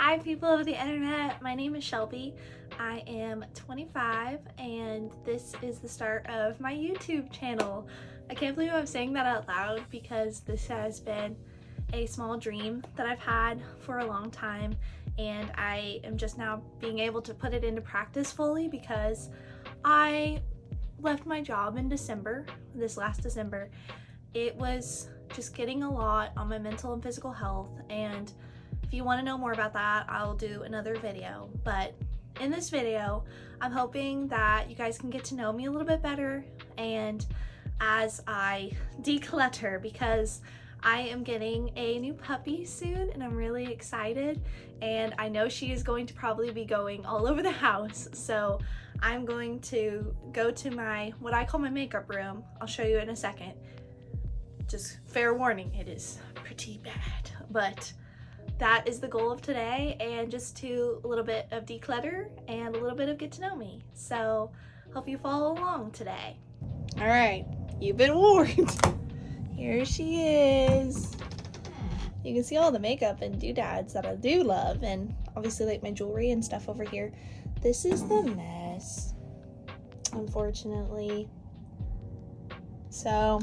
Hi people of the internet, my name is Shelby. I am 25 and this is the start of my YouTube channel. I can't believe I'm saying that out loud because this has been a small dream that I've had for a long time, and I am just now being able to put it into practice fully because I left my job in December, this last December. It was just getting a lot on my mental and physical health, and if you want to know more about that, I'll do another video. But in this video, I'm hoping that you guys can get to know me a little bit better and as I declutter, because I am getting a new puppy soon and I'm really excited, and I know she is going to probably be going all over the house. So I'm going to go to my, what I call my makeup room. I'll show you in a second. Just fair warning, it is pretty bad, but that is the goal of today, and just to a little bit of declutter and a little bit of get to know me. So hope you follow along today. All right, you've been warned. Here she is. You can see all the makeup and doodads that I do love, and obviously like my jewelry and stuff over here. This is the mess, unfortunately. So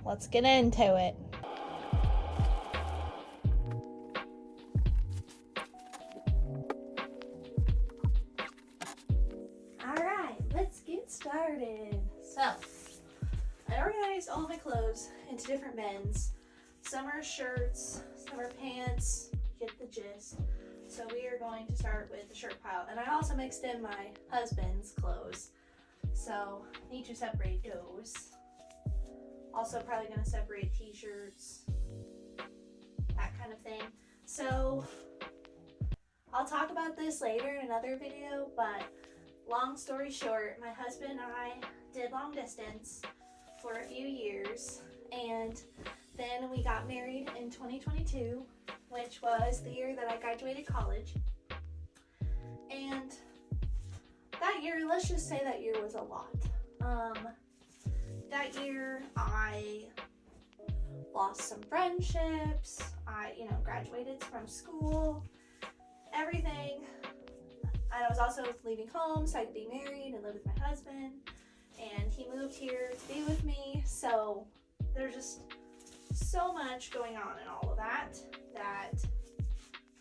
let's get into it. Started. So I organized all my clothes into different bins. Some are shirts, some are pants, get the gist. So we are going to start with the shirt pile, and I also mixed in my husband's clothes, so I need to separate those. Also probably going to separate t-shirts, that kind of thing. So I'll talk about this later in another video, but long story short, my husband and I did long distance for a few years, and then we got married in 2022, which was the year that I graduated college. And that year, let's just say that year was a lot. That year I lost some friendships, I graduated from school, everything. And I was also leaving home so I could be married and live with my husband, and he moved here to be with me. So there's just so much going on in all of that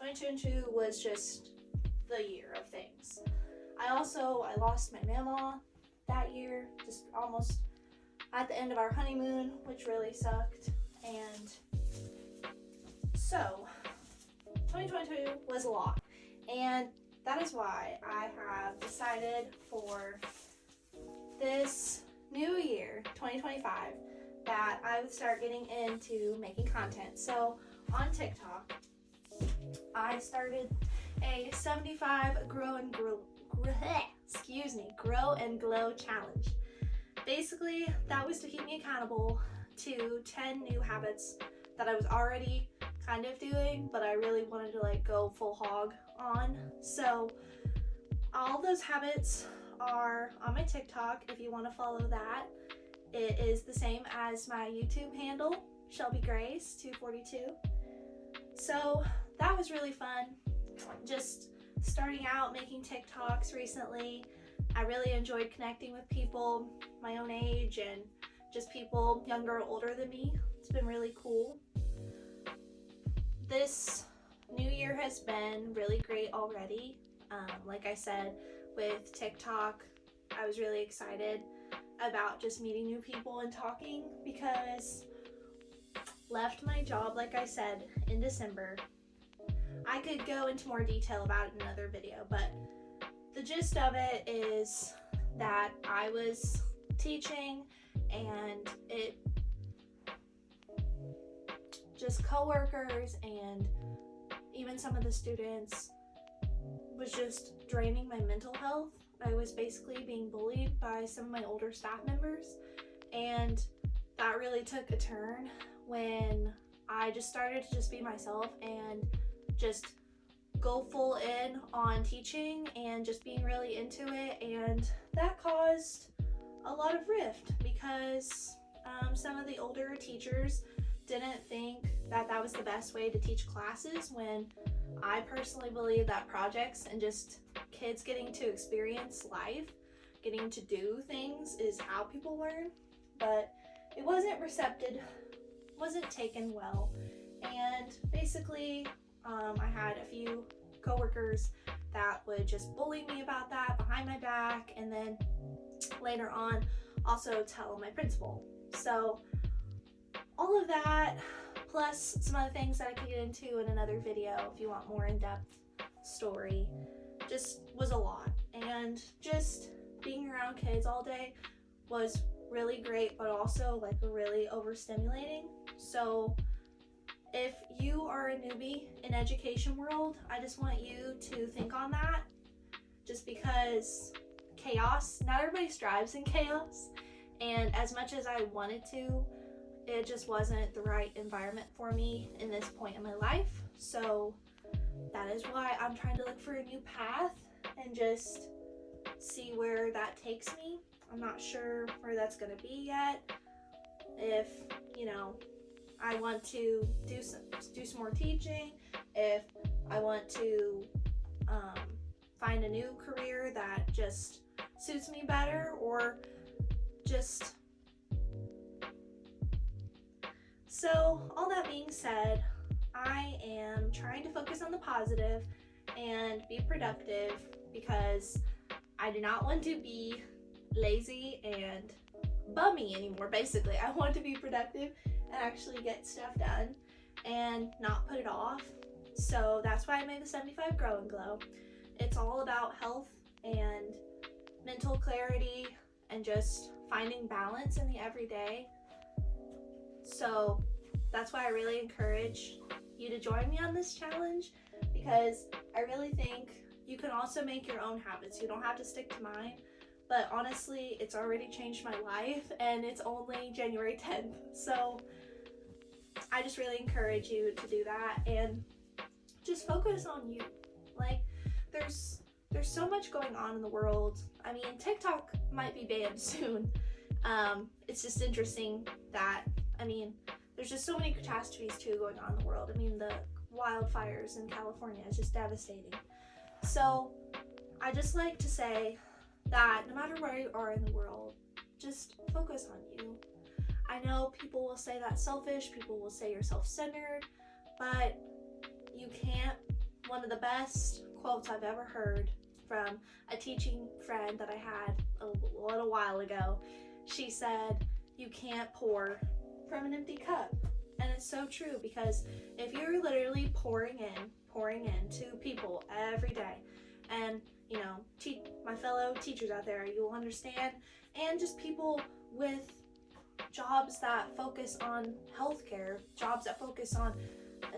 2022 was just the year of things. I lost my mama that year, just almost at the end of our honeymoon, which really sucked. And so 2022 was a lot, and that is why I have decided for this new year, 2025, that I would start getting into making content. So on TikTok, I started a 75 grow and glow challenge. Basically, that was to keep me accountable to 10 new habits that I was already kind of doing, but I really wanted to go full hog on. So all those habits are on my TikTok if you want to follow that. It is the same as my YouTube handle, Shelby Grace 242. So that was really fun, just starting out making TikToks recently. I really enjoyed connecting with people my own age and just people younger or older than me. It's been really cool. This new year has been really great already. Like I said, with TikTok, I was really excited about just meeting new people and talking, because left my job, like I said, in December. I could go into more detail about it in another video, but the gist of it is that I was teaching, and it just coworkers and even some of the students was just draining my mental health. I was basically being bullied by some of my older staff members, and that really took a turn when I just started to just be myself and just go full in on teaching and just being really into it. And that caused a lot of rift because some of the older teachers didn't think that that was the best way to teach classes, when I personally believe that projects and just kids getting to experience life, getting to do things is how people learn, but it wasn't wasn't taken well. And basically, I had a few coworkers that would just bully me about that behind my back, and then later on also tell my principal. So all of that, plus some other things that I could get into in another video if you want more in-depth story, just was a lot. And just being around kids all day was really great, but also like really overstimulating. So if you are a newbie in education world, I just want you to think on that, just because chaos, not everybody strives in chaos, and as much as I wanted to, it just wasn't the right environment for me in this point in my life. So that is why I'm trying to look for a new path and just see where that takes me. I'm not sure where that's going to be yet. If, I want to do some more teaching, if I want to find a new career that just suits me better, or just... So all that being said, I am trying to focus on the positive and be productive, because I do not want to be lazy and bummy anymore. Basically, I want to be productive and actually get stuff done and not put it off. So that's why I made the 75 Grow and Glow. It's all about health and mental clarity and just finding balance in the everyday. So that's why I really encourage you to join me on this challenge, because I really think you can also make your own habits. You don't have to stick to mine. But honestly, it's already changed my life, and it's only January 10th. So I just really encourage you to do that and just focus on you. Like, there's so much going on in the world. I mean, TikTok might be banned soon. It's just interesting that, there's just so many catastrophes too going on in the world. The wildfires in California is just devastating. So I just like to say that no matter where you are in the world, just focus on you. I know people will say that's selfish, people will say you're self-centered, but you can't. One of the best quotes I've ever heard from a teaching friend that I had a little while ago, she said, you can't pour from an empty cup. And it's so true, because if you're literally pouring in to people every day, and my fellow teachers out there, you will understand, and just people with jobs that focus on healthcare, jobs that focus on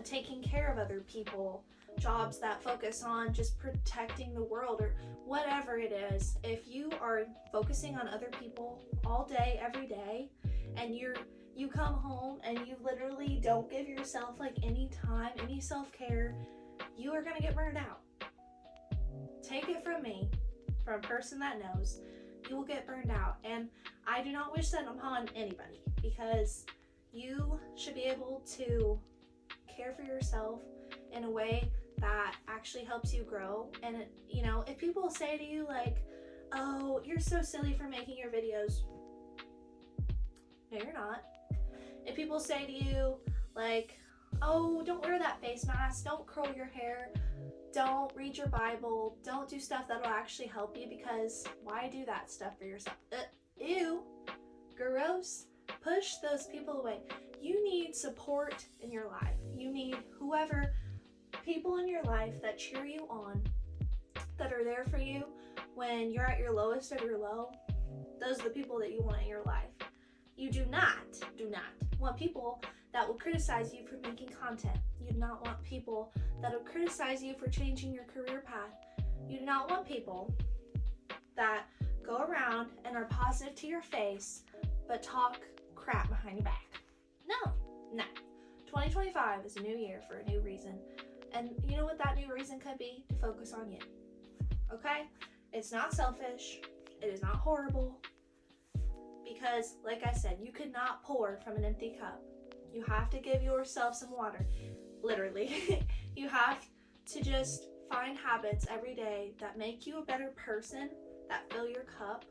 taking care of other people, jobs that focus on just protecting the world, or whatever it is. If you are focusing on other people all day, every day, and you come home and you literally don't give yourself any time, any self-care, you are going to get burned out. Take it from me, from a person that knows, you will get burned out. And I do not wish that upon anybody, because you should be able to care for yourself in a way that actually helps you grow. And if people say to you oh, you're so silly for making your videos, no, you're not. If people say to you oh, don't wear that face mask, don't curl your hair, don't read your Bible, don't do stuff that'll actually help you, because why do that stuff for yourself? Ew, gross. Push those people away. You need support in your life. You need people in your life that cheer you on, that are there for you when you're at your lowest of your low. Those are the people that you want in your life. You do not want people that will criticize you for making content. You do not want people that will criticize you for changing your career path. You do not want people that go around and are positive to your face but talk crap behind your back. No. 2025 is a new year for a new reason. And you know what that new reason could be? To focus on you. Okay? It's not selfish. It is not horrible. Because, like I said, you could not pour from an empty cup. You have to give yourself some water. Literally. You have to just find habits every day that make you a better person, that fill your cup.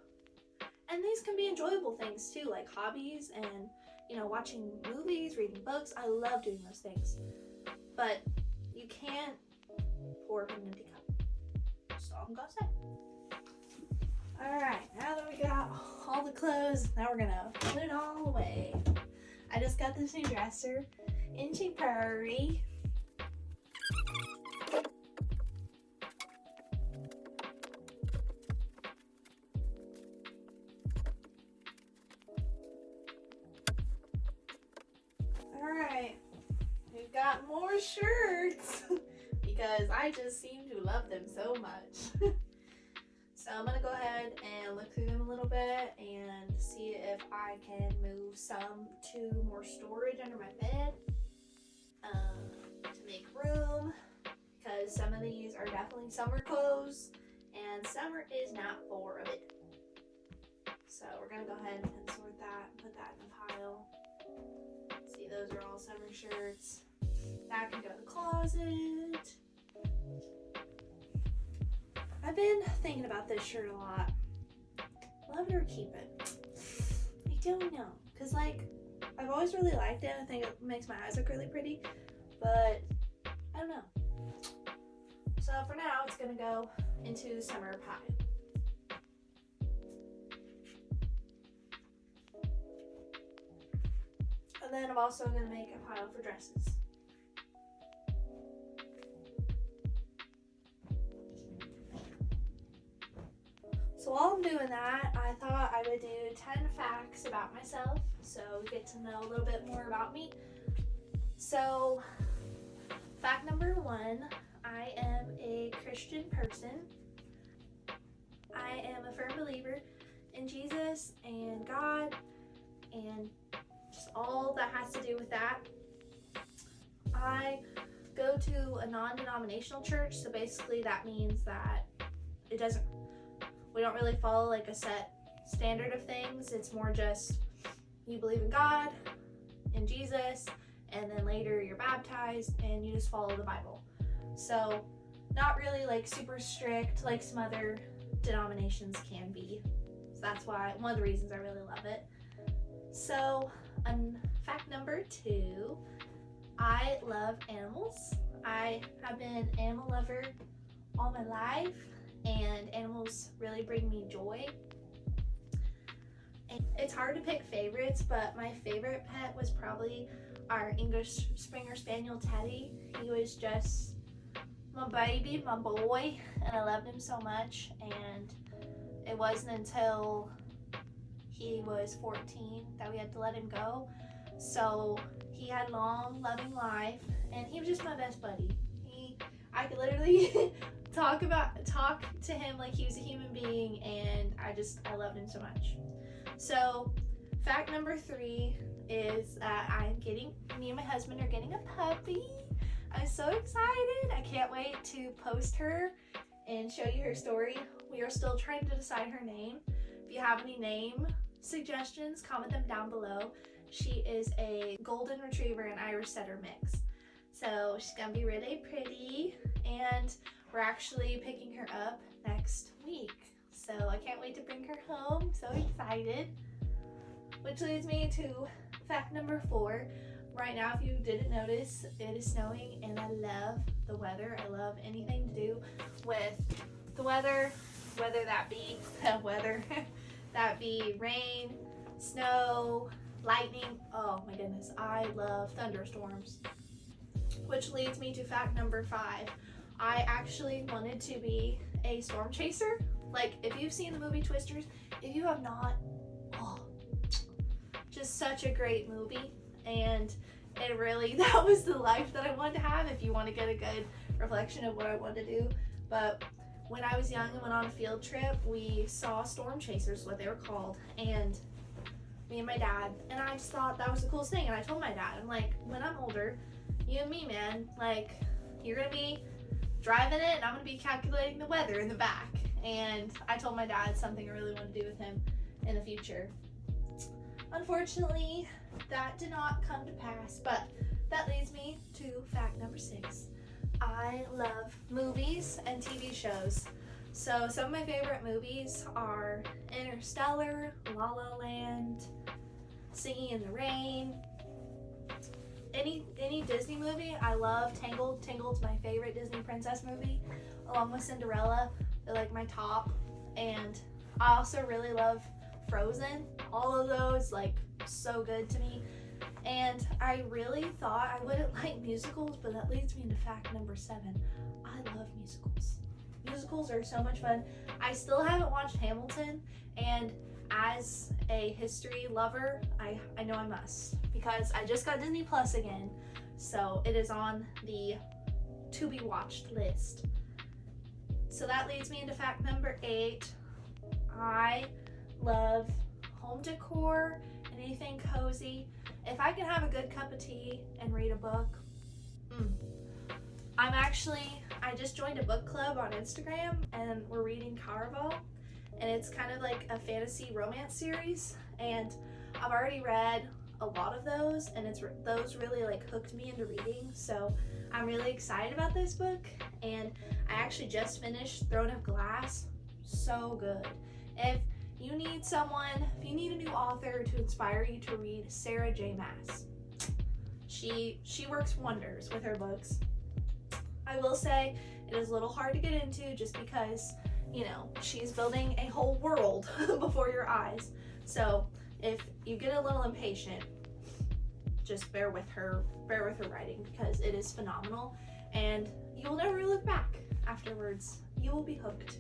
And these can be enjoyable things too, like hobbies and, watching movies, reading books. I love doing those things. But you can't pour from an empty cup. That's all I'm gonna say. Alright, now that we got all the clothes, now we're gonna put it all away. I just got this new dresser in Prairie. Alright, we've got more shirts because I just seem to love them so much. So I'm gonna go ahead and look through them a little bit and see if I can move some to more storage under my bed to make room, because some of these are definitely summer clothes and summer is not for a bit. So we're gonna go ahead and sort that and put that in a pile. See, those are all summer shirts. That can go in the closet. I've been thinking about this shirt a lot. Love it or keep it? I don't know. Because, I've always really liked it. I think it makes my eyes look really pretty. But, I don't know. So, for now, it's going to go into the summer pile. And then I'm also going to make a pile for dresses. So while I'm doing that, I thought I would do 10 facts about myself so we get to know a little bit more about me. So, fact number 1, I am a Christian person. I am a firm believer in Jesus and God and just all that has to do with that. I go to a non-denominational church, so basically that means that we don't really follow a set standard of things. It's more just you believe in God, in Jesus, and then later you're baptized and you just follow the Bible. So not really super strict like some other denominations can be. So that's why, one of the reasons I really love it. So fact number 2, I love animals. I have been an animal lover all my life, and animals really bring me joy. And it's hard to pick favorites, but my favorite pet was probably our English Springer Spaniel Teddy. He was just my baby, my boy, and I loved him so much. And it wasn't until he was 14 that we had to let him go. So he had a long, loving life, and he was just my best buddy. I could literally talk to him like he was a human being, and I loved him so much. So fact number 3 is that me and my husband are getting a puppy. I'm so excited. I can't wait to post her and show you her story. We are still trying to decide her name. If you have any name suggestions, comment them down below. She is a golden retriever and Irish setter mix. So she's gonna be really pretty, and we're actually picking her up next week. So I can't wait to bring her home. So excited. Which leads me to fact number 4. Right now, if you didn't notice, it is snowing, and I love the weather. I love anything to do with the weather, whether that be that be rain, snow, lightning. Oh my goodness, I love thunderstorms. Which leads me to fact number 5. I actually wanted to be a storm chaser. If you've seen the movie Twisters, if you have not, just such a great movie. And that was the life that I wanted to have, if you want to get a good reflection of what I wanted to do. But when I was young and went on a field trip, we saw storm chasers, what they were called, and me and my dad, and I just thought that was the coolest thing. And I told my dad, I'm like, when I'm older, you and me, man, you're gonna be driving it and I'm gonna be calculating the weather in the back. And I told my dad it's something I really want to do with him in the future. Unfortunately, that did not come to pass, but that leads me to fact number 6. I love movies and TV shows. So some of my favorite movies are Interstellar, La La Land, Singing in the Rain. Any Disney movie, I love. Tangled. Tangled's my favorite Disney princess movie, along with Cinderella. They're like my top. And I also really love Frozen. All of those, like, so good to me. And I really thought I wouldn't like musicals, but that leads me into fact number 7. I love musicals. Musicals are so much fun. I still haven't watched Hamilton, and as a history lover, I know I must, because I just got Disney Plus again, so it is on the to be watched list. So that leads me into fact number 8. I love home decor and anything cozy. If I can have a good cup of tea and read a book, I just joined a book club on Instagram, and we're reading Caraval, and it's kind of like a fantasy romance series, and I've already read a lot of those, and those really like hooked me into reading, so I'm really excited about this book. And I actually just finished Throne of Glass. So good. If you need a new author to inspire you to read, Sarah J. Maas. She works wonders with her books. I will say it is a little hard to get into just because, she's building a whole world before your eyes. So if you get a little impatient, just bear with her writing, because it is phenomenal, and you'll never look back afterwards. You will be hooked.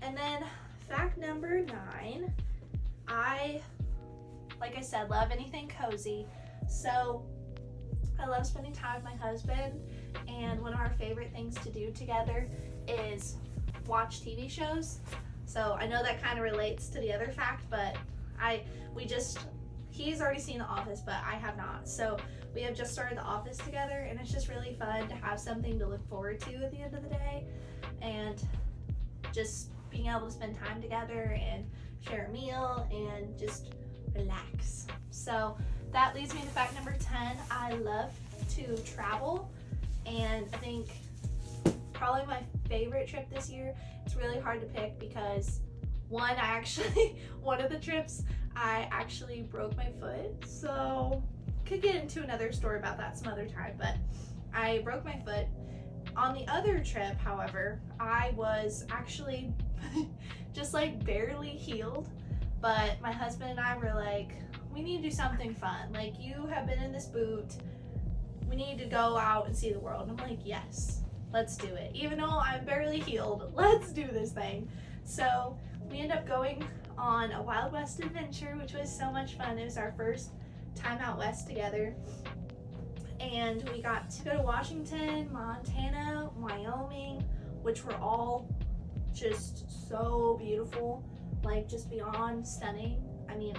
And then fact number 9, like I said, love anything cozy. So I love spending time with my husband, and one of our favorite things to do together is watch TV shows. So I know that kind of relates to the other fact, but he's already seen The Office, but I have not. So we have just started The Office together, and it's just really fun to have something to look forward to at the end of the day, and just being able to spend time together and share a meal and just relax. So that leads me to fact number 10. I love to travel, and I think probably my favorite trip this year, it's really hard to pick because one of the trips I actually broke my foot, so could get into another story about that some other time, but I broke my foot. On the other trip, however, I was actually just like barely healed, but my husband and I were like, we need to do something fun. Like, you have been in this boot, we need to go out and see the world. And I'm like, yes, let's do it. Even though I'm barely healed, let's do this thing. So we ended up going on a Wild West adventure, which was so much fun. It was our first time out west together. And we got to go to Washington, Montana, Wyoming, which were all just so beautiful, like just beyond stunning. I mean,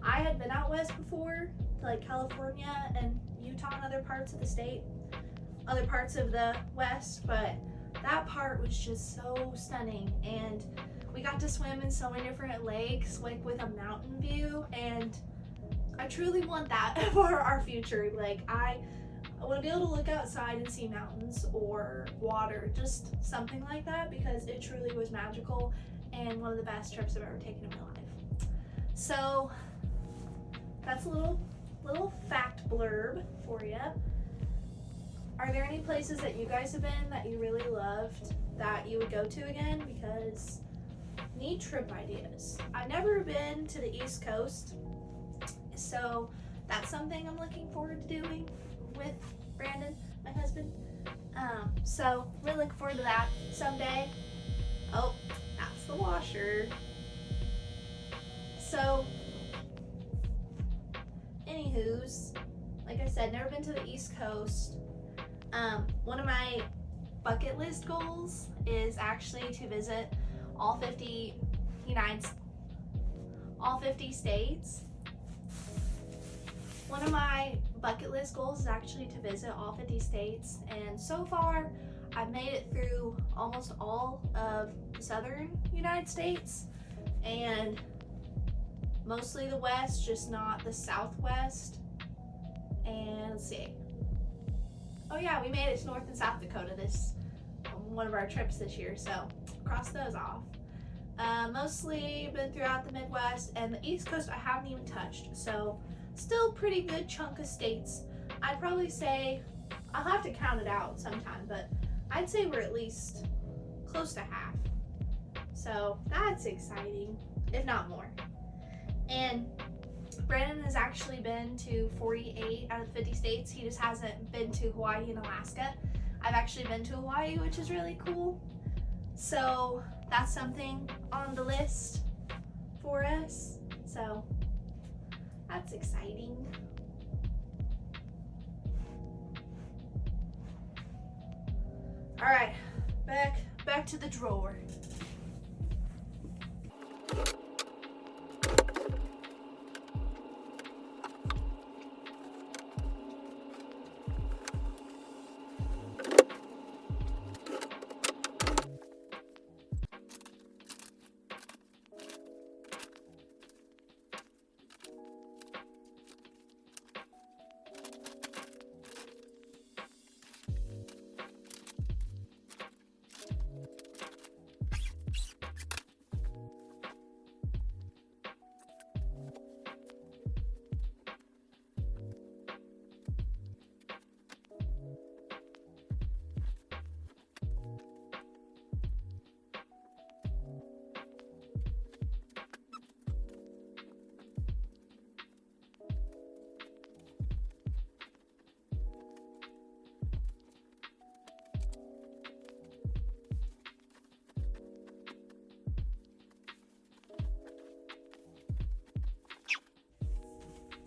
I had been out west before, to like California and Utah and other parts of the state, other parts of the west, but that part was just so stunning. And we got to swim in so many different lakes, like with a mountain view, and I truly want that for our future. Like, I want to be able to look outside and see mountains or water, just something like that, because it truly was magical and one of the best trips I've ever taken in my life. So that's a little fact blurb for you. Are there any places that you guys have been that you really loved that you would go to again? Because need trip ideas. I've never been to the East Coast, so that's something I'm looking forward to doing with Brandon, my husband. So really looking forward to that someday. Oh, that's the washer. So, anywho's, like I said, never been to the East Coast. One of my bucket list goals is actually to visit all 50 states. One of my bucket list goals is actually to visit all 50 states, and so far I've made it through almost all of the southern United States and mostly the west, just not the southwest. And let's see. Oh yeah, we made it to North and South Dakota this one of our trips this year, so cross those off. Mostly been throughout the Midwest, and the East Coast I haven't even touched, so still pretty good chunk of states. I'd probably say, I'll have to count it out sometime, but I'd say we're at least close to half. So that's exciting, if not more. And Brandon has actually been to 48 out of the 50 states. He just hasn't been to Hawaii and Alaska. I've actually been to Hawaii, which is really cool. So that's something on the list for us. So that's exciting. All right, back to the drawer.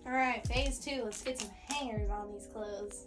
All right, phase 2. Let's get some hangers on these clothes.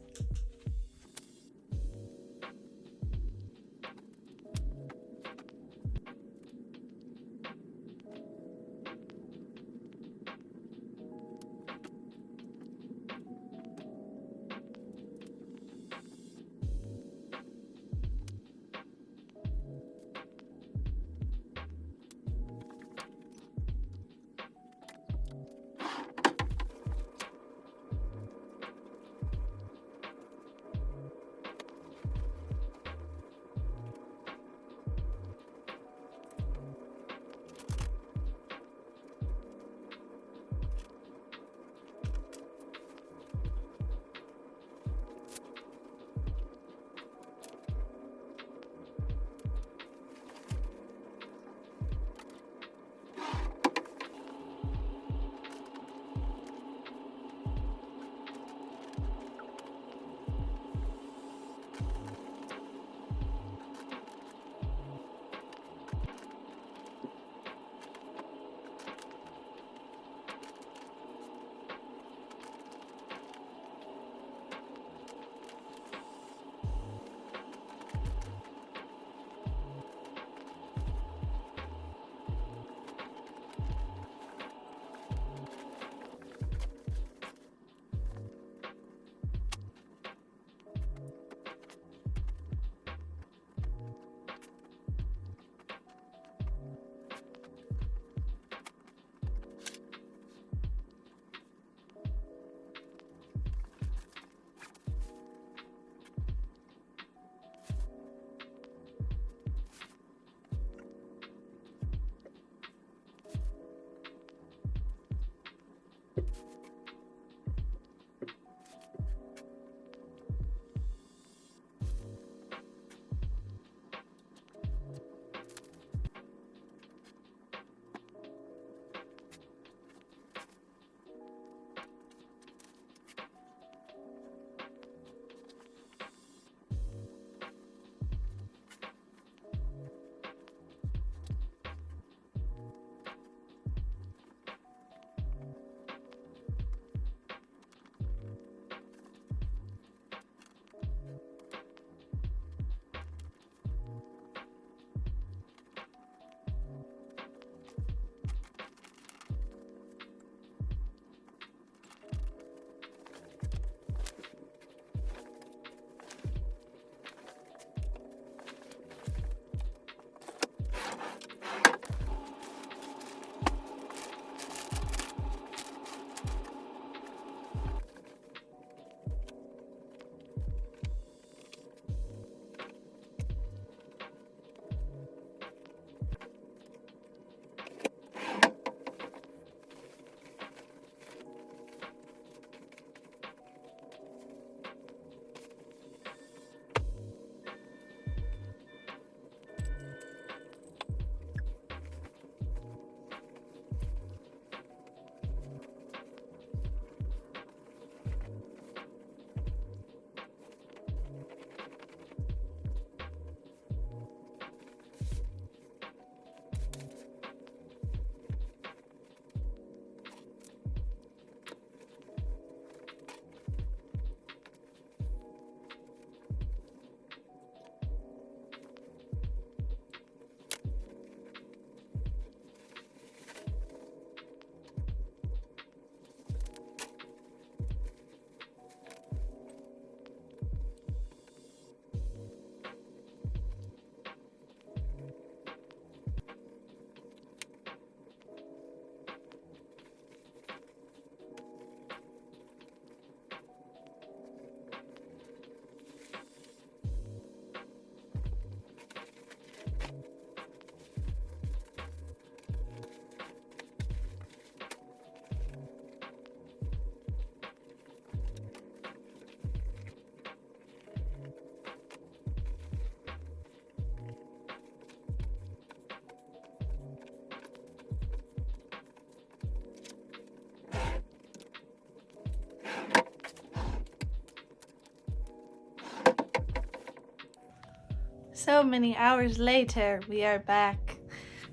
So many hours later, we are back,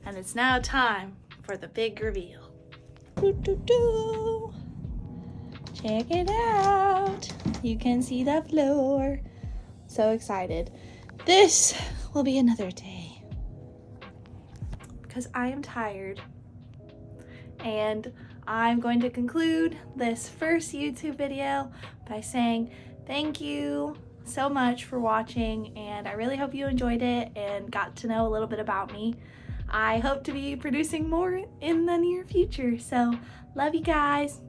and it's now time for the big reveal. Check it out. You can see the floor. So excited. This will be another day because I am tired, and I'm going to conclude this first YouTube video by saying thank you so much for watching, and I really hope you enjoyed it and got to know a little bit about me. I hope to be producing more in the near future, so love you guys.